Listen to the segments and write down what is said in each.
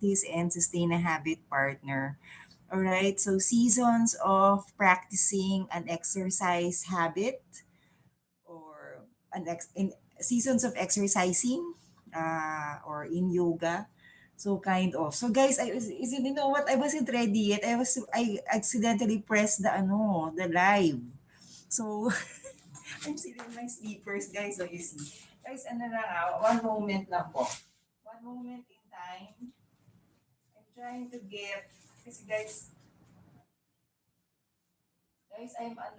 practice and sustain a habit partner. All right, so seasons of practicing an exercise habit or in seasons of exercising or in yoga. So kind of. So guys, you know what? I wasn't ready yet. I accidentally pressed the live. So I'm still in my sleepers, guys. So you see. Guys, ano na nga, one moment lang po. One moment in time. I'm trying to get, kasi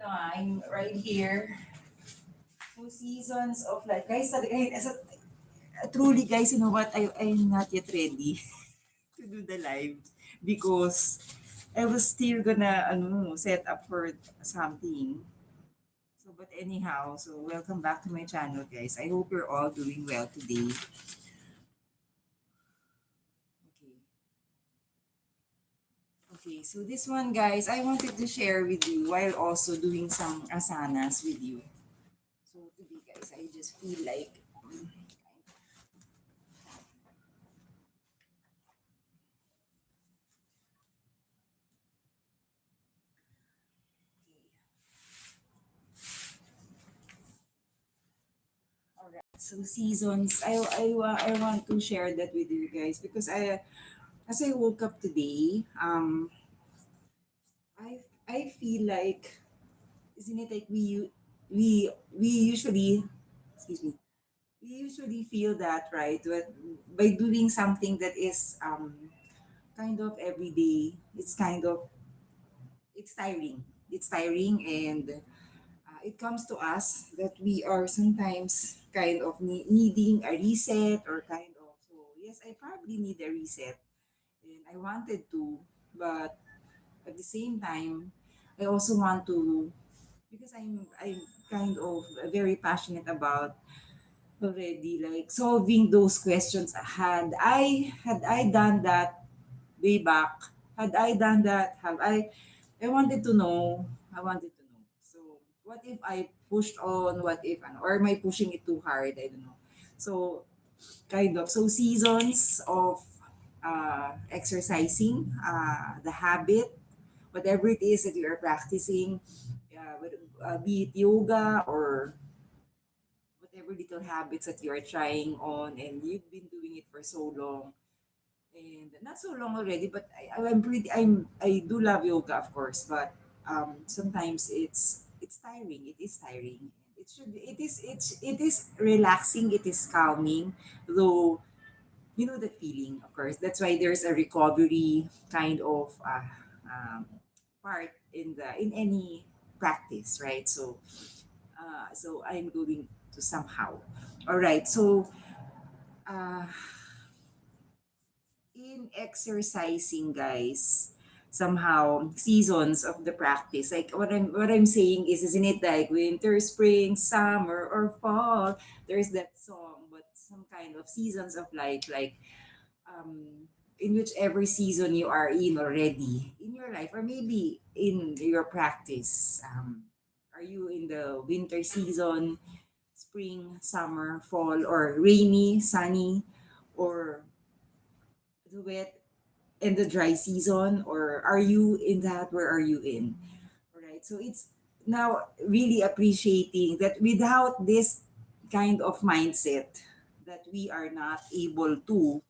I'm right here. So seasons of life. Truly guys, you know what? I'm not yet ready to do the live because I was still gonna set up for something. So but anyhow, so welcome back to my channel guys. I hope you're all doing well today. Okay. Okay, so this one guys, I wanted to share with you while also doing some asanas with you. So today guys, I just feel like alright. So seasons, I want to share that with you guys because as I woke up today, I feel like isn't it like we usually excuse me we usually feel that right by doing something that is kind of everyday. It's tiring and it comes to us that we are sometimes kind of needing a reset or kind of so yes, I probably need a reset and I wanted to, but at the same time I also want to because I'm kind of very passionate about already like solving those questions. Had I done that way back? Had I done that? Have I wanted to know. I wanted to know. So what if I pushed on? What if or am I pushing it too hard? I don't know. So kind of so seasons of exercising, the habit, whatever it is that you are practicing, be it yoga or whatever little habits that you are trying on and you've been doing it for so long and not so long already but I do love yoga of course but sometimes it's tiring. It is tiring. It is relaxing. It is calming, though you know that feeling. Of course, that's why there's a recovery kind of um, part in any practice, right? So I'm going to somehow. All right. So uh, in exercising, guys, somehow seasons of the practice. Like what I'm saying is, isn't it like winter, spring, summer, or fall? There's that song, but some kind of seasons of life, like in whichever season you are in already in your life, or maybe in your practice. Are you in the winter season, spring, summer, fall, or rainy, sunny, or the wet and the dry season? Or are you in that? Where are you in? All right. So it's now really appreciating that without this kind of mindset, that we are not able to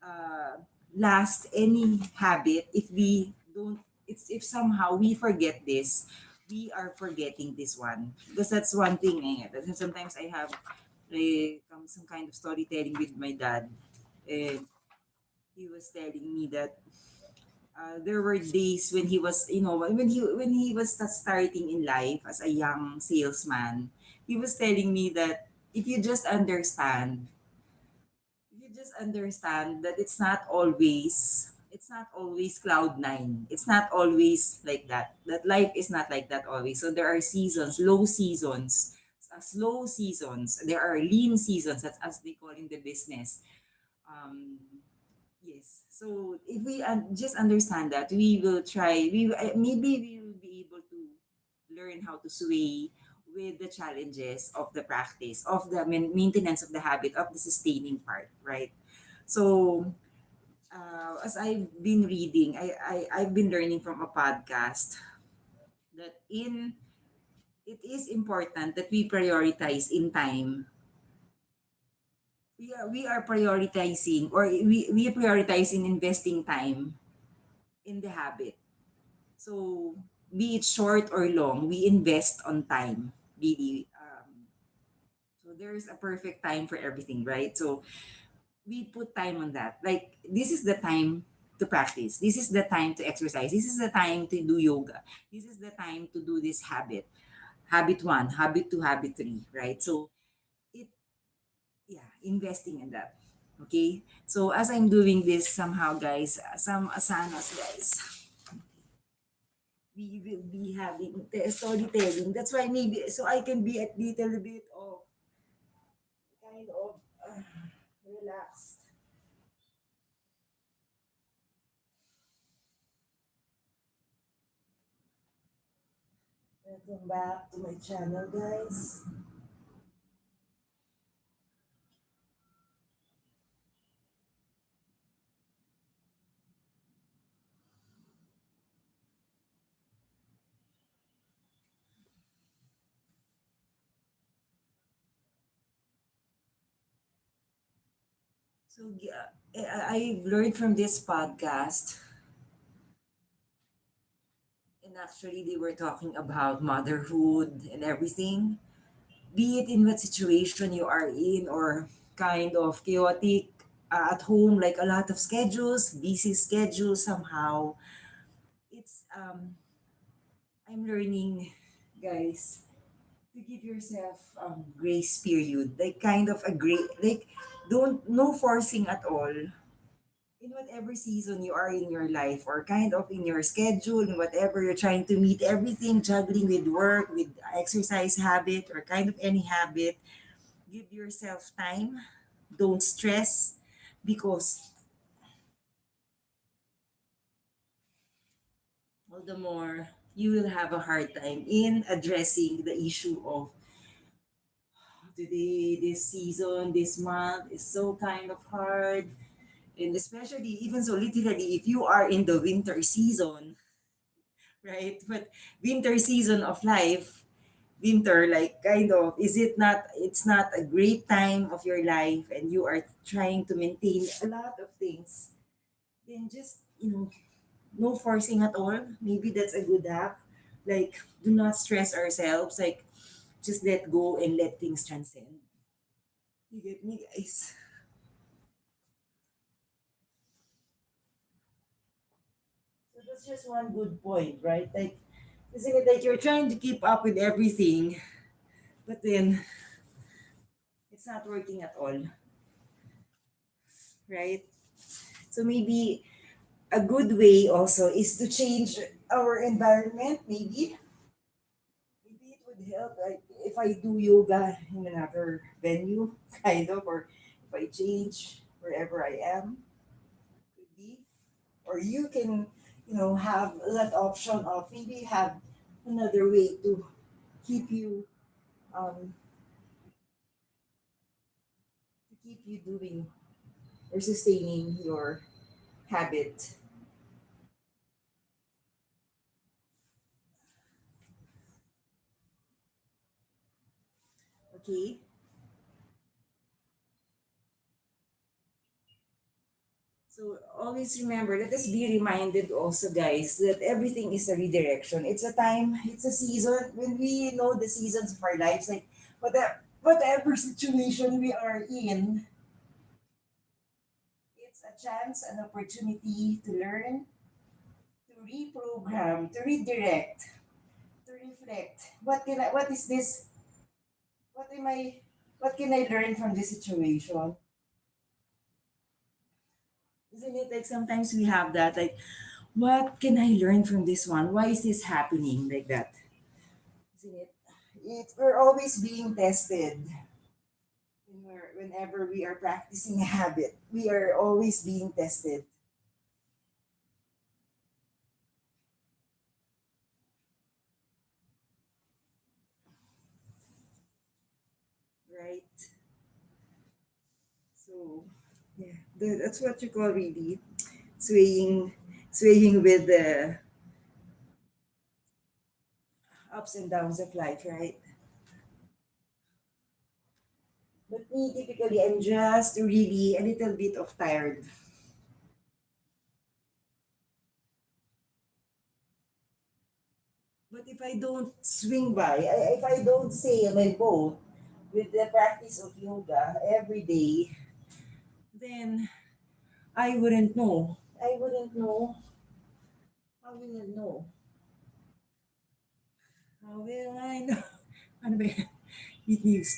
uh, last any habit if we don't it's if somehow we forget this, we are forgetting this one because that's one thing that sometimes I have some kind of storytelling with my dad, and he was telling me that there were days when he was when he was starting in life as a young salesman. He was telling me that if you just understand that it's not always cloud nine. It's not always like that. That life is not like that always. So there are seasons, low seasons, slow seasons. There are lean seasons, that's as they call in the business. Um, yes. So if we just understand that, we will try. Maybe we will be able to learn how to sway with the challenges of the practice of the maintenance of the habit of the sustaining part, right? So as I've been reading, I've been learning from a podcast that in it is important that we prioritize in time. We are prioritizing, or we prioritize in investing time in the habit. So be it short or long, we invest on time. Really. So there's a perfect time for everything, right? So we put time on that. Like, this is the time to practice. This is the time to exercise. This is the time to do yoga. This is the time to do this habit. Habit one, habit two, habit three, right? So it, yeah, investing in that. Okay. So as I'm doing this somehow, guys, some asanas, guys, we will be having the storytelling. That's why maybe, so I can be a little bit of kind of relaxed. Welcome back to my channel, guys. So yeah, I've learned from this podcast, and actually they were talking about motherhood and everything. Be it in what situation you are in, or kind of chaotic at home, like a lot of schedules, busy schedules somehow. It's I'm learning, guys, to give yourself grace period, like kind of a great, like, don't, no forcing at all in whatever season you are in your life, or kind of in your schedule, and whatever you're trying to meet everything, juggling with work, with exercise habit, or kind of any habit. Give yourself time. Don't stress, because all the more you will have a hard time in addressing the issue of today, this season, this month is so kind of hard. And especially, even so, literally, if you are in the winter season, right? But winter season of life, winter, like, kind of, is it not, it's not a great time of your life, and you are trying to maintain a lot of things, then just, no forcing at all. Maybe that's a good hack. Like, do not stress ourselves. Like, just let go and let things transcend. You get me, guys? So that's just one good point, right? Like, isn't it like you're trying to keep up with everything, but then it's not working at all, right? So maybe a good way also is to change our environment. Maybe it would help, like, if I do yoga in another venue, kind of, or if I change wherever I am, could be. Or you can, have that option of maybe have another way to keep you, um, doing or sustaining your habit. Okay. So always remember, let us be reminded also, guys, that everything is a redirection. It's a time, it's a season. When we know the seasons of our lives, like, whatever situation we are in, it's a chance, an opportunity to learn, to reprogram, to redirect, to reflect. What is this? What am I, what can I learn from this situation? Isn't it like sometimes we have that, like, what can I learn from this one? Why is this happening like that? Isn't it? We're always being tested. Whenever we are practicing a habit, we are always being tested, right? So, yeah, that's what you call really swaying, swaying with the ups and downs of life, right? But me, typically, I'm just really a little bit of tired. But if I don't swing by, if I don't sail my boat with the practice of yoga every day, then I wouldn't know. I wouldn't know. How will I know? How will I know? Ano ba yan? It news.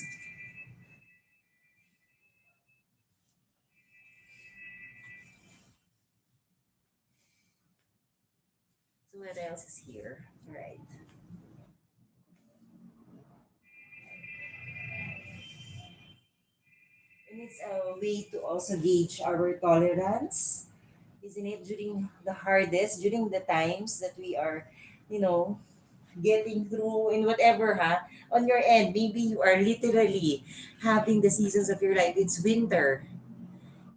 So what else is here? Right. And it's a way to also gauge our tolerance, isn't it? During the times that we are, you know, getting through in whatever, on your end, maybe you are literally having the seasons of your life. It's winter.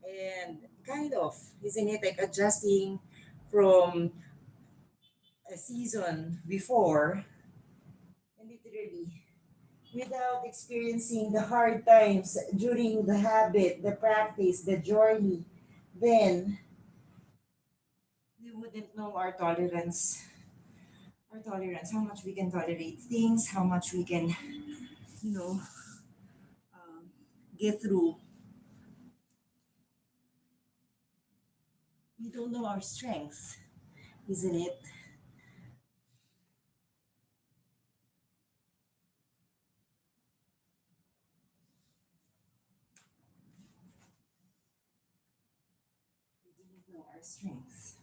And kind of, isn't it? Like adjusting from a season before, and literally without experiencing the hard times during the habit, the practice, the journey, then we wouldn't know our tolerance, how much we can tolerate things, how much we can, you know, um, get through. We don't know our strength, isn't it? We don't know our strength.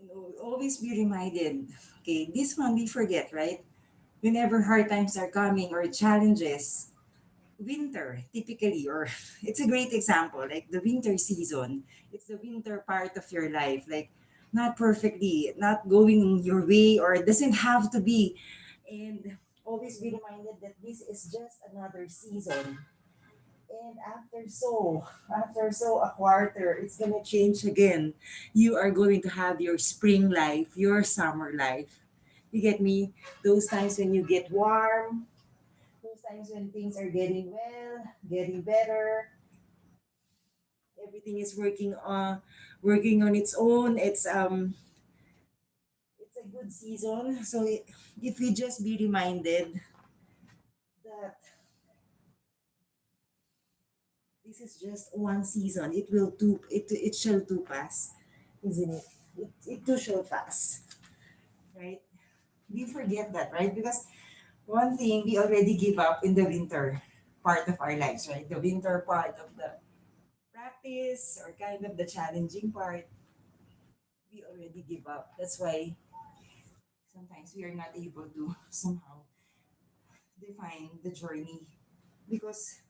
And always be reminded, okay, this one we forget, right? Whenever hard times are coming or challenges, winter typically, or it's a great example, like the winter season, it's the winter part of your life, like not perfectly, not going your way, or it doesn't have to be. And always be reminded that this is just another season. And after so a quarter, it's gonna change again. You are going to have your spring life, your summer life. You get me? Those times when you get warm, those times when things are getting well, getting better, everything is working on its own. It's a good season. So if we just be reminded that this is just one season, it shall too pass, isn't it? It too shall pass, right? We forget that, right? Because one thing we already give up in the winter part of our lives, right? The winter part of the practice, or kind of the challenging part, we already give up. That's why sometimes we are not able to somehow define the journey, because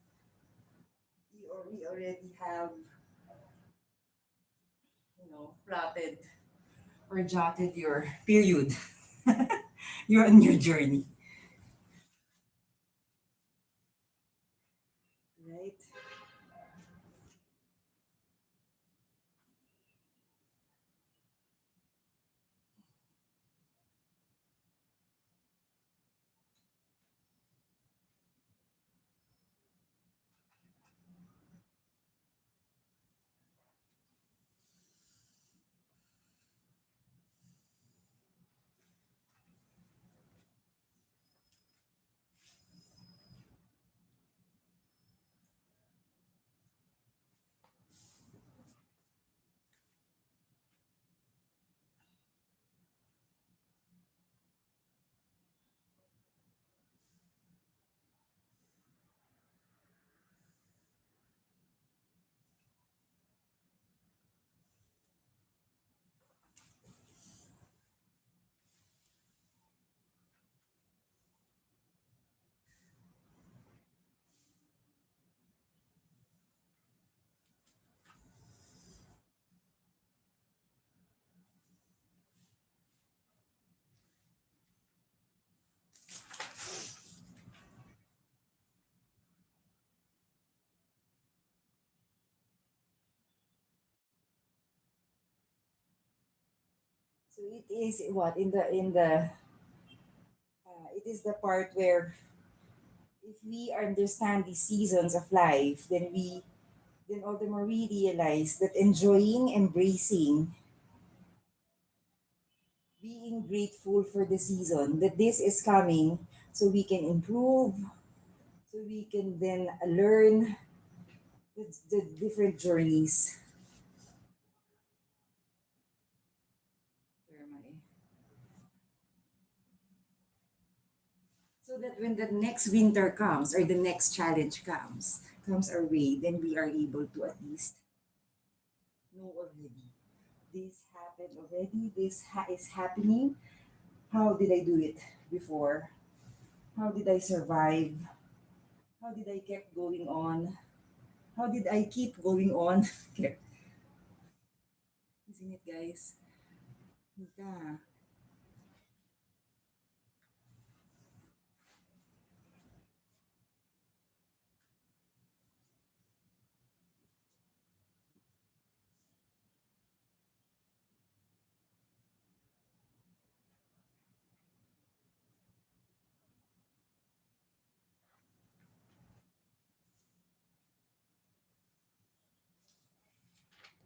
we already have, plotted or jotted your period. You're on your journey, right? So it is what in the it is the part where if we understand the seasons of life, then all the more we realize that enjoying, embracing, being grateful for the season that this is coming, so we can improve, so we can then learn the different journeys. Where am I? So that when the next winter comes or the next challenge comes our way, then we are able to at least know already. This happened already. Is happening. How did I do it before? How did I survive? How did I keep going on? How did I keep going on? Okay. Isn't it, guys? Yeah.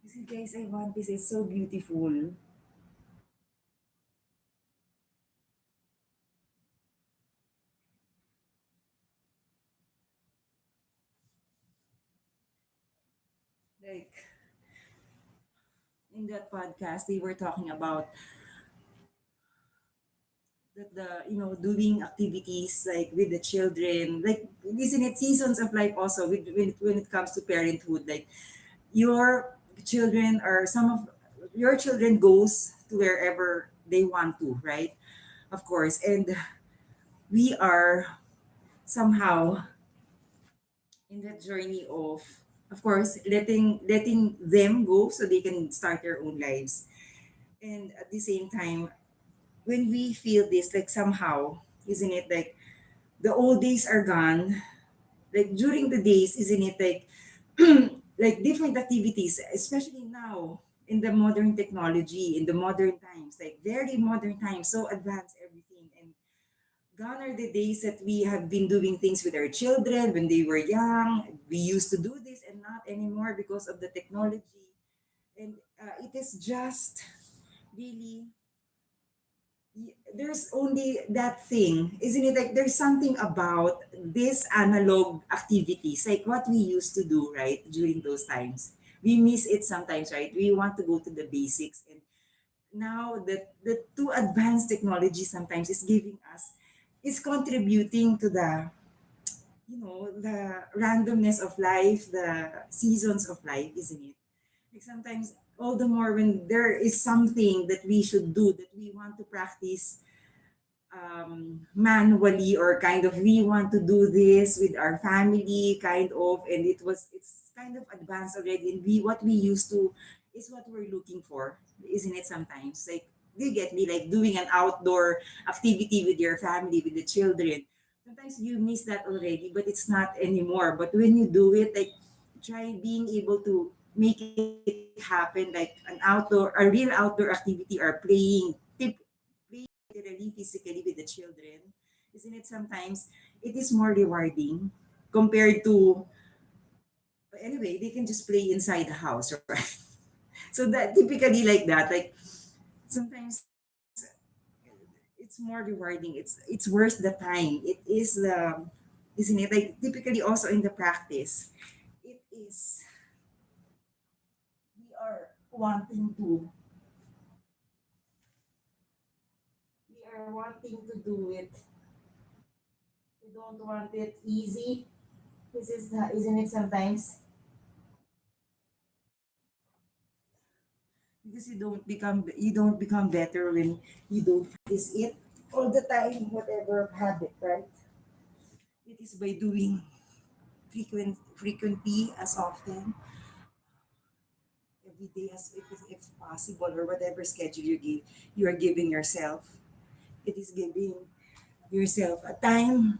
You see, guys, I want this. It's so beautiful. Like in that podcast, they were talking about that doing activities like with the children, like isn't it seasons of life also when it comes to parenthood, like your children or some of your children goes to wherever they want to, right? Of course, and we are somehow in that journey of course letting them go so they can start their own lives, and at the same time when we feel this, like somehow, isn't it like the old days are gone, like during the days, isn't it like like different activities, especially now in the modern technology, in the modern times, like very modern times, so advanced everything. And gone are the days that we have been doing things with our children when they were young. We used to do this and not anymore because of the technology. And it is just really there's only that thing, isn't it? Like there's something about this analog activities, like what we used to do, right? During those times, we miss it sometimes, right? We want to go to the basics, and now the too advanced technology sometimes is giving us, is contributing to the randomness of life, the seasons of life, isn't it? Like sometimes all the more when there is something that we should do, that we want to practice manually, or kind of we want to do this with our family kind of, and it's kind of advanced already, and what we used to is what we're looking for, isn't it? Sometimes, like, do you get me, like doing an outdoor activity with your family, with the children, sometimes you miss that already, but it's not anymore. But when you do it, like try being able to make it happen, like a real outdoor activity, or playing literally physically with the children, isn't it? Sometimes it is more rewarding compared to, anyway, they can just play inside the house, right? So that typically like that, like sometimes it's more rewarding. It's worth the time. It is the, isn't it? Like typically also in the practice, it is, we are wanting to, we are wanting to do it. We don't want it easy. This is the, isn't it? Sometimes because you don't become better when you don't practice it all the time, whatever habit, right? It is by doing frequently, as often, every day as if possible, or whatever schedule you are giving yourself. It is giving yourself a time.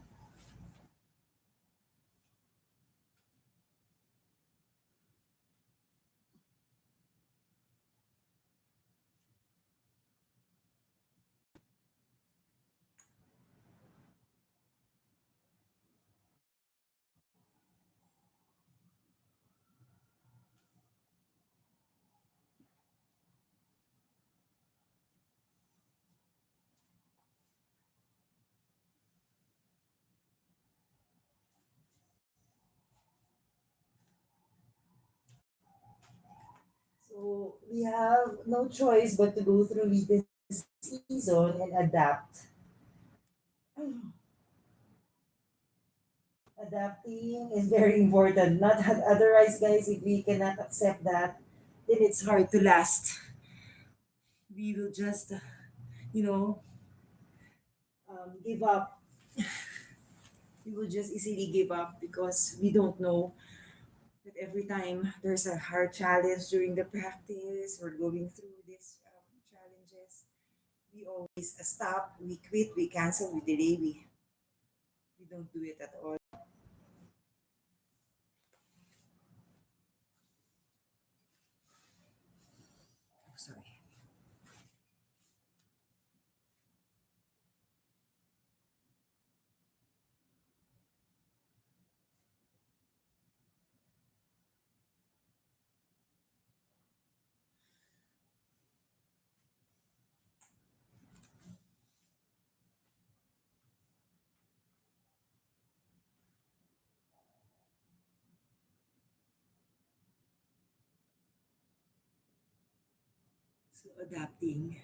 So we have no choice but to go through with the season and adapt. Adapting is very important. Not otherwise, guys, if we cannot accept that, then it's hard to last. We will just, you know, give up. We will just easily give up because we don't know that every time there's a hard challenge during the practice or going through these challenges, we always stop, we quit, we cancel, we delay, we don't do it at all. Oh, sorry. So adapting.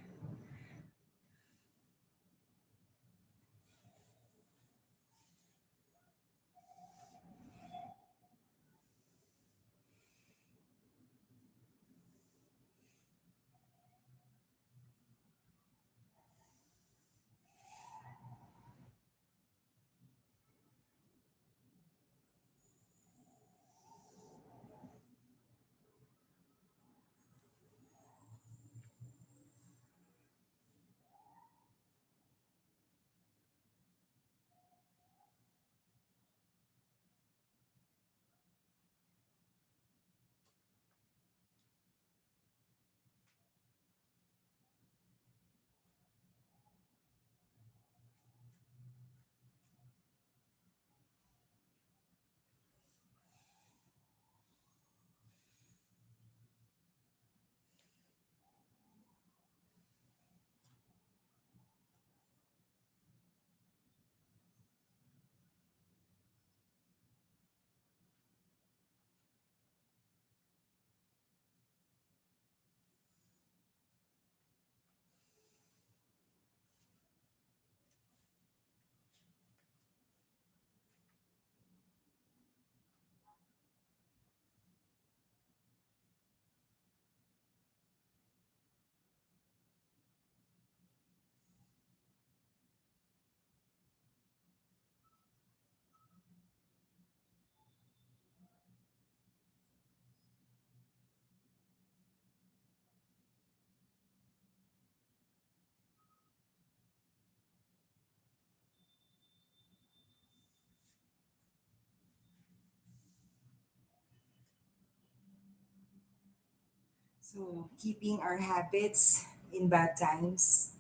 So keeping our habits in bad times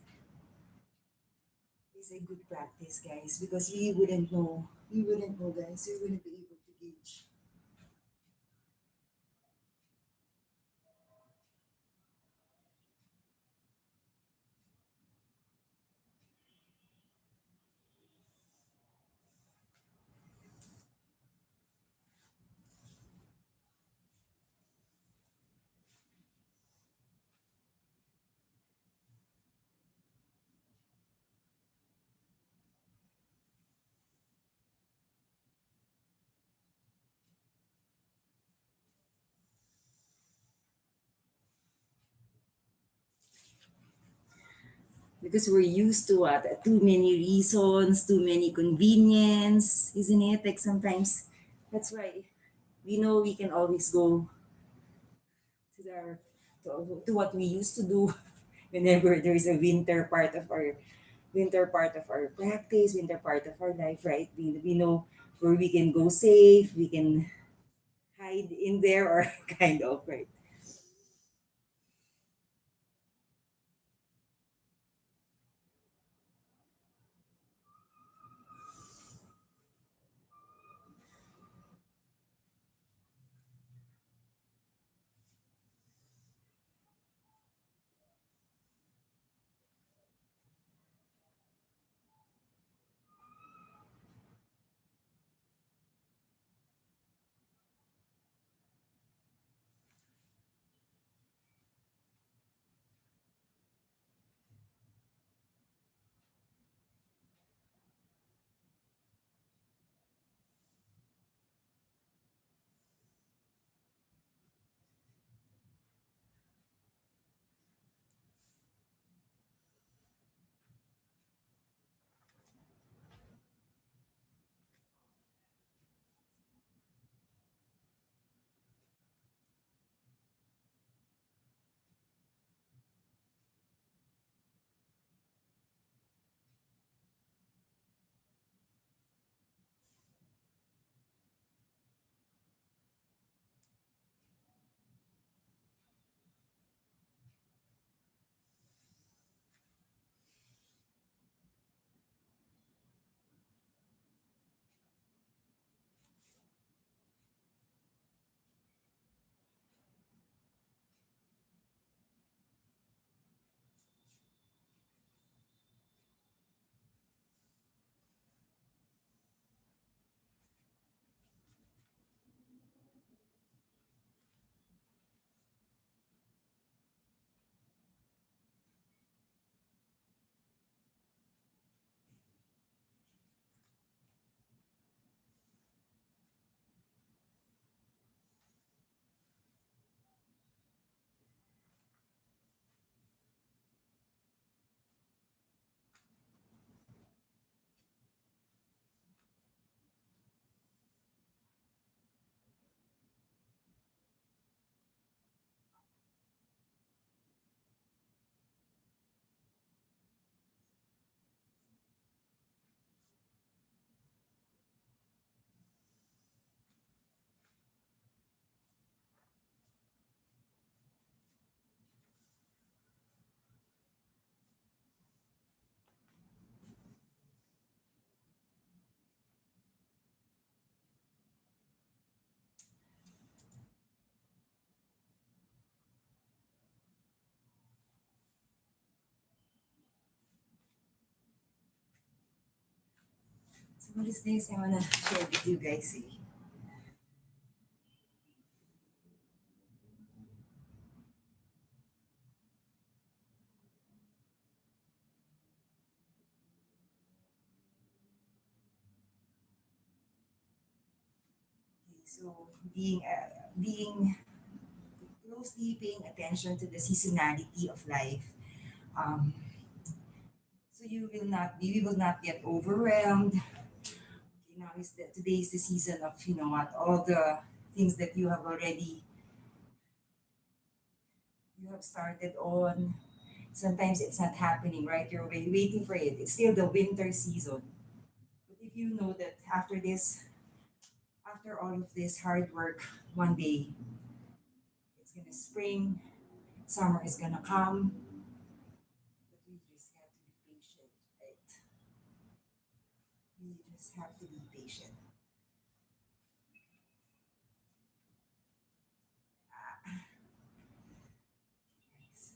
is a good practice, guys, because we wouldn't know, guys, we wouldn't be able to gauge. Because we're used to what? Too many reasons, too many convenience, isn't it? Like sometimes that's why we know we can always go to the to what we used to do whenever there is a winter part of our practice, winter part of our life, right? We know where we can go safe, we can hide in there or kind of, right? What is this? I wanna share with you guys. See. Okay, so being closely paying attention to the seasonality of life. Um, so we will not get overwhelmed. Okay, now is the today is the season of what all the things that you have started on. Sometimes it's not happening, right? You're waiting for it. It's still the winter season. But if you know that after all of this hard work, one day it's gonna spring, summer is gonna come, but we just have to be patient, right? We just have to be patient. Nice.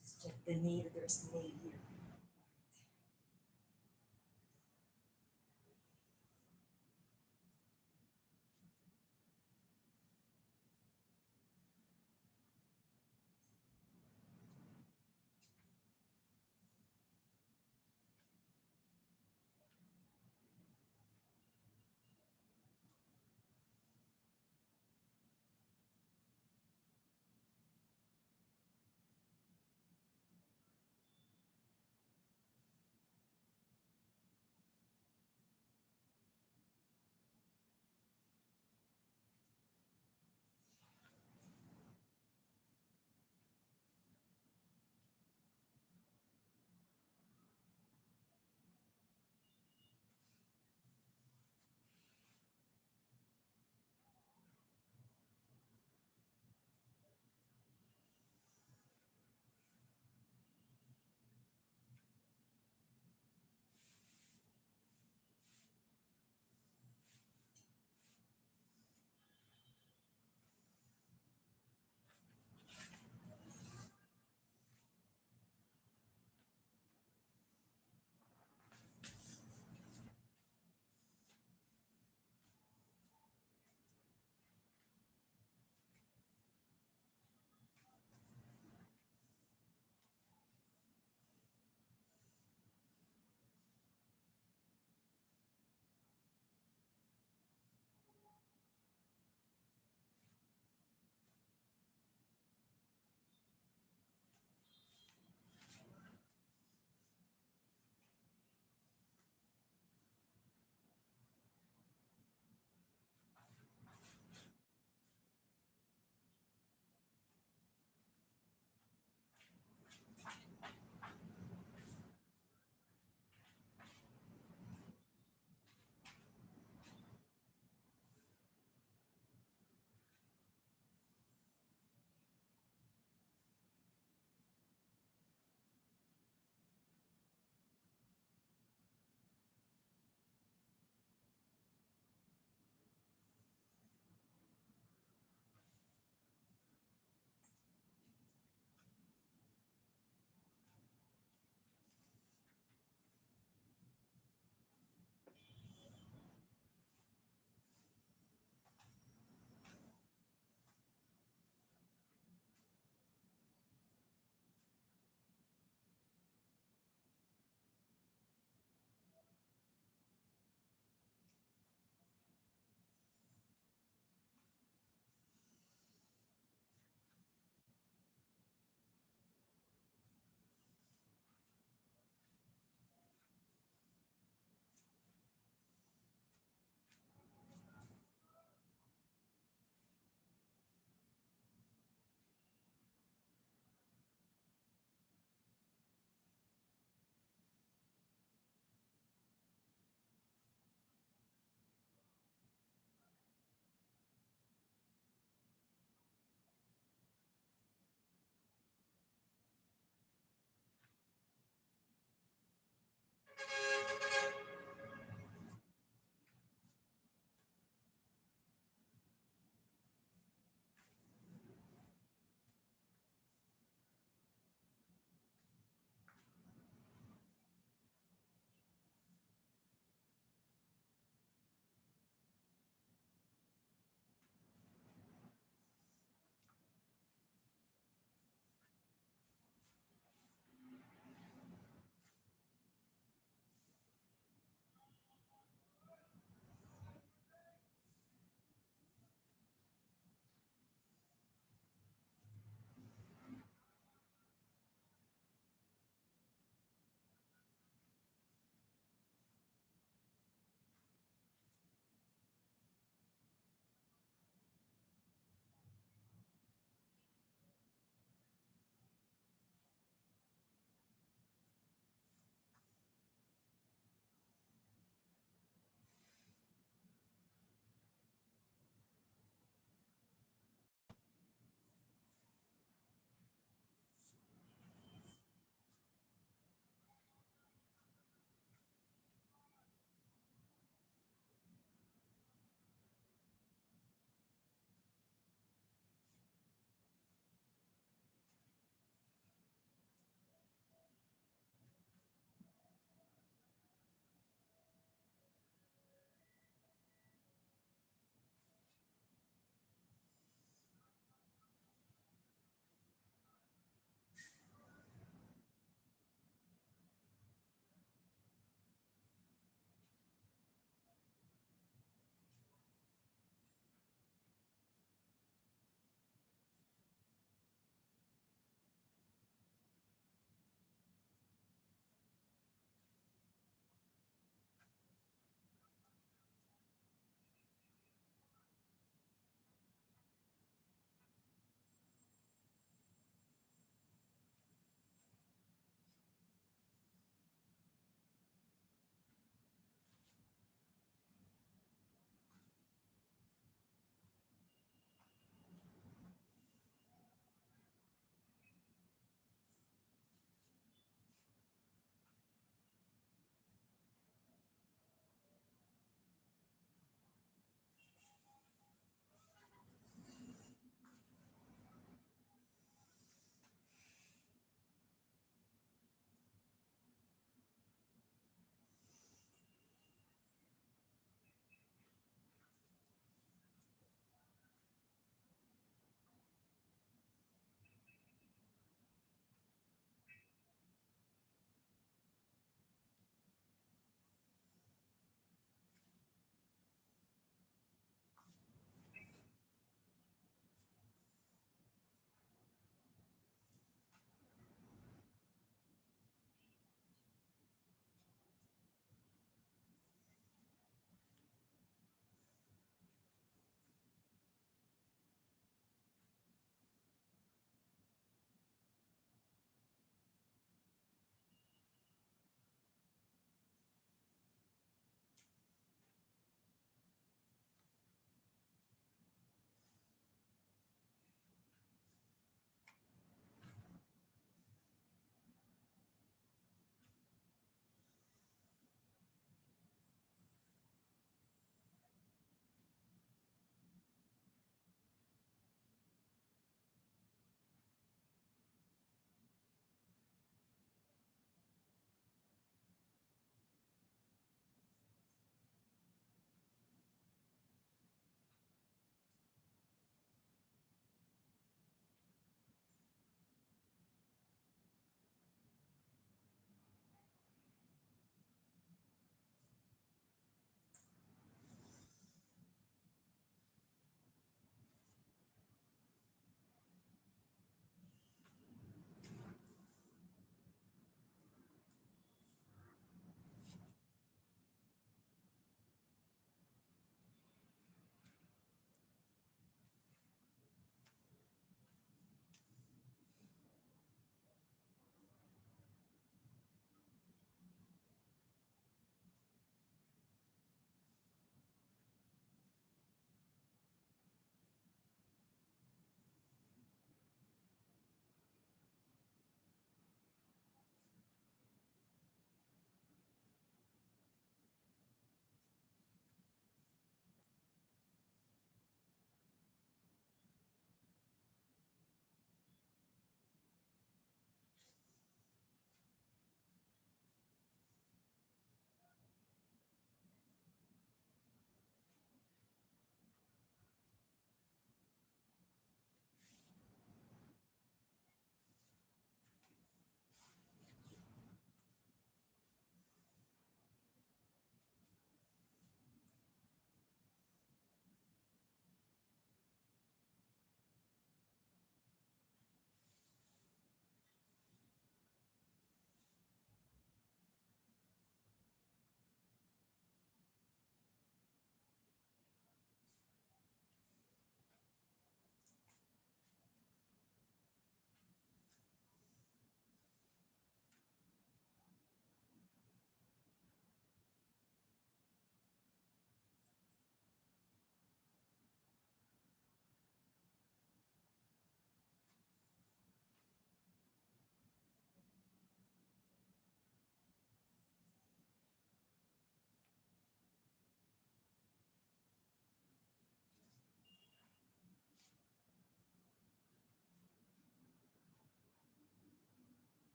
Just check the nail. There's a nail here.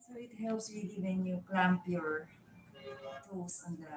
So it helps really when you clamp your toes on the.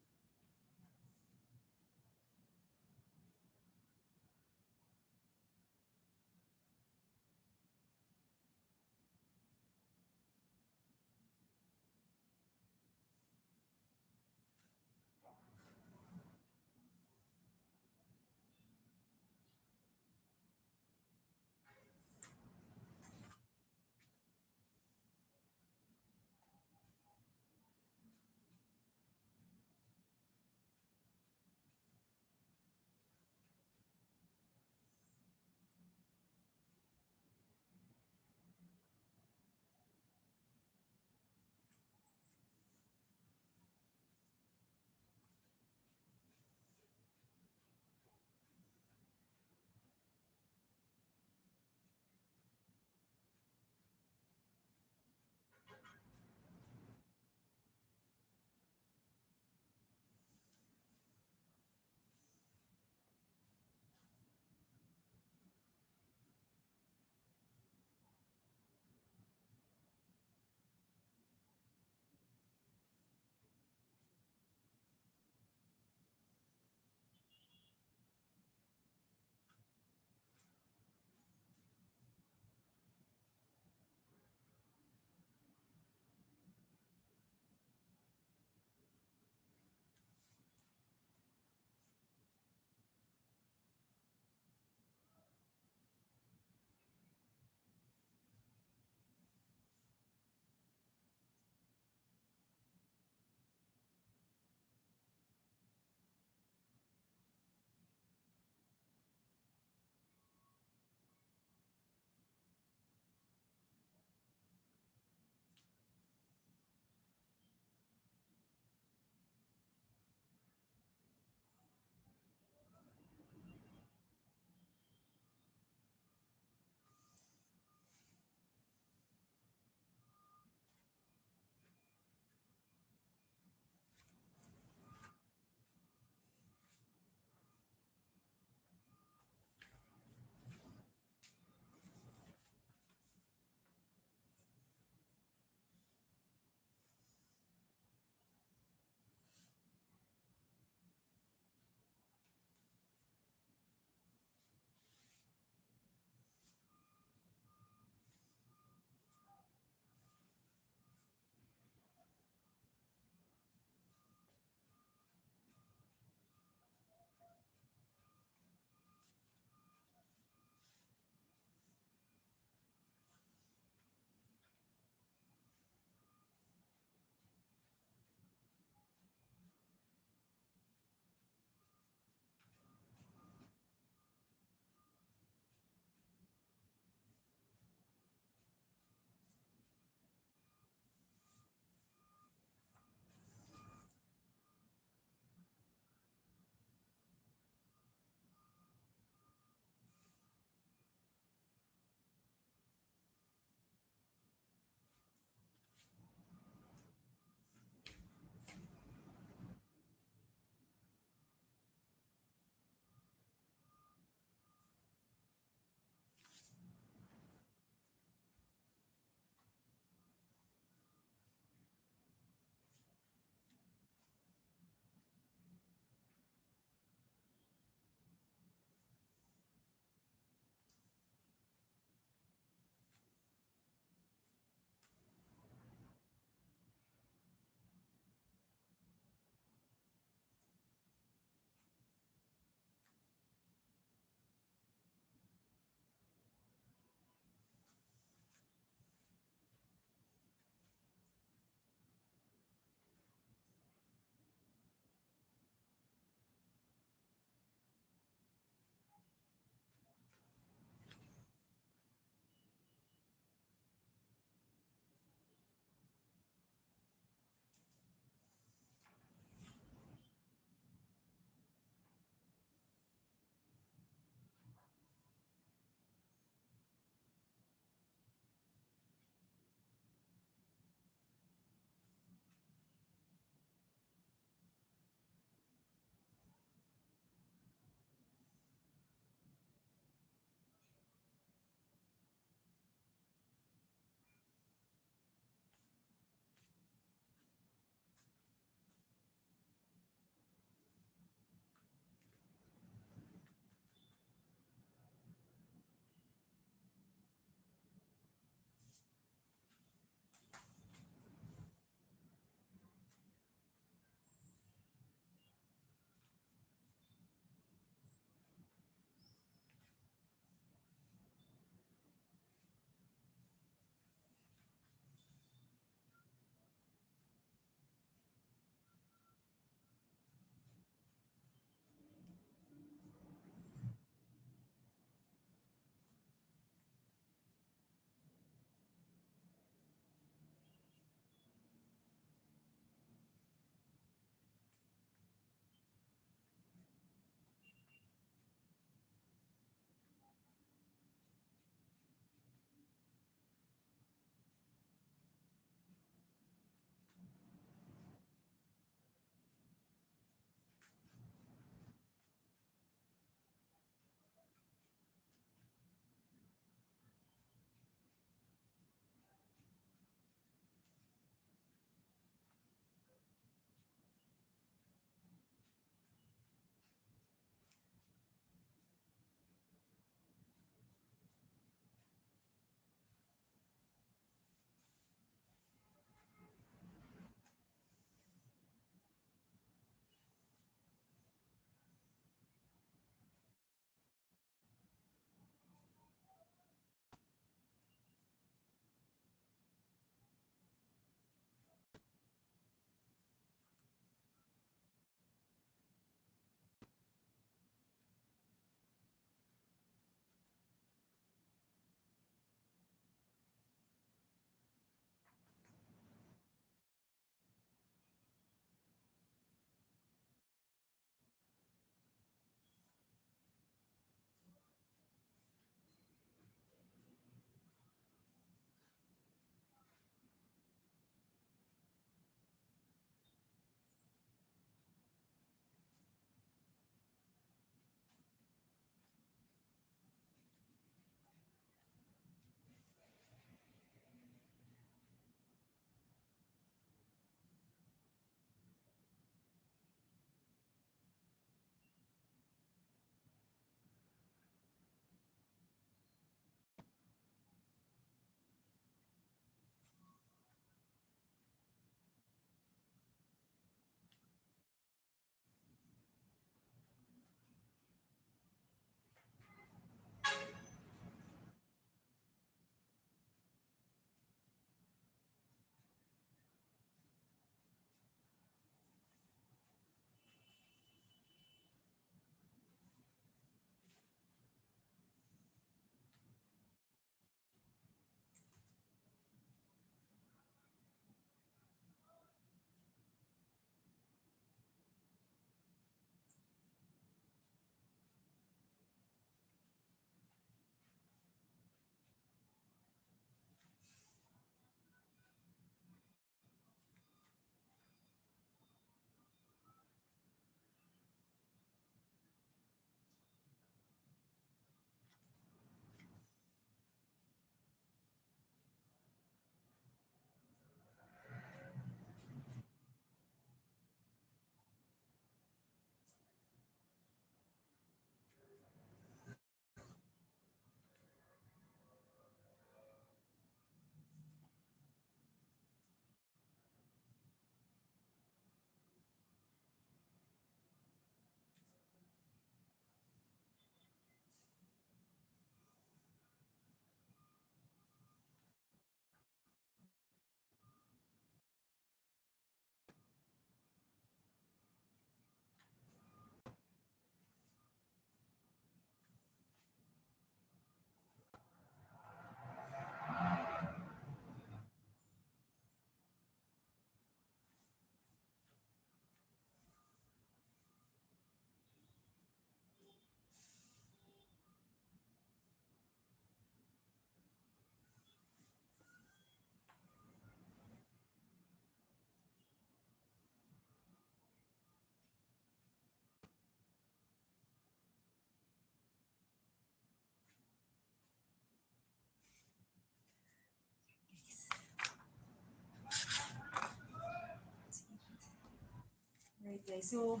guys. So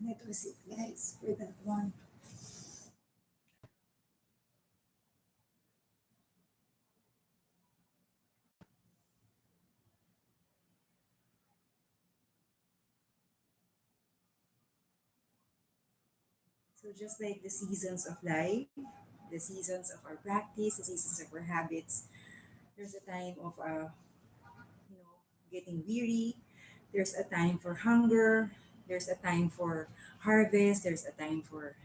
that was it, guys, for that one. So just like the seasons of life, the seasons of our practice, the seasons of our habits, there's a time of you know, getting weary. There's a time for hunger. There's a time for harvest. There's a time for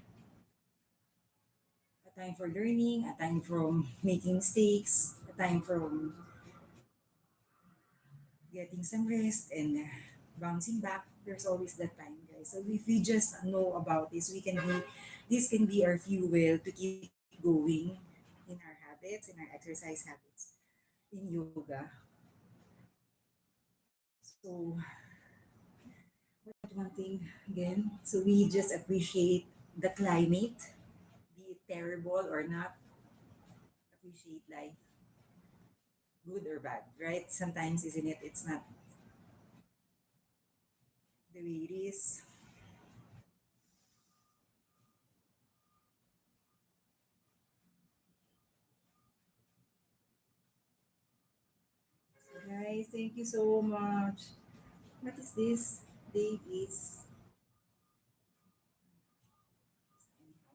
learning, a time from making mistakes, a time from getting some rest and bouncing back. There's always that time, guys. So if we just know about this, we can be this can be our fuel to keep going in our habits, in our exercise habits, in yoga. So one thing again, so we just appreciate the climate, be it terrible or not, appreciate life, good or bad, right? Sometimes, isn't it? It's not the way it is. So guys, thank you so much. What is this? Date is.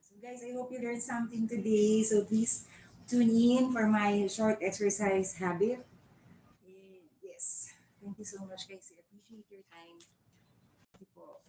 So guys, I hope you learned something today. So please tune in for my short exercise habit. And yes, thank you so much, guys. I appreciate your time. Thank you po.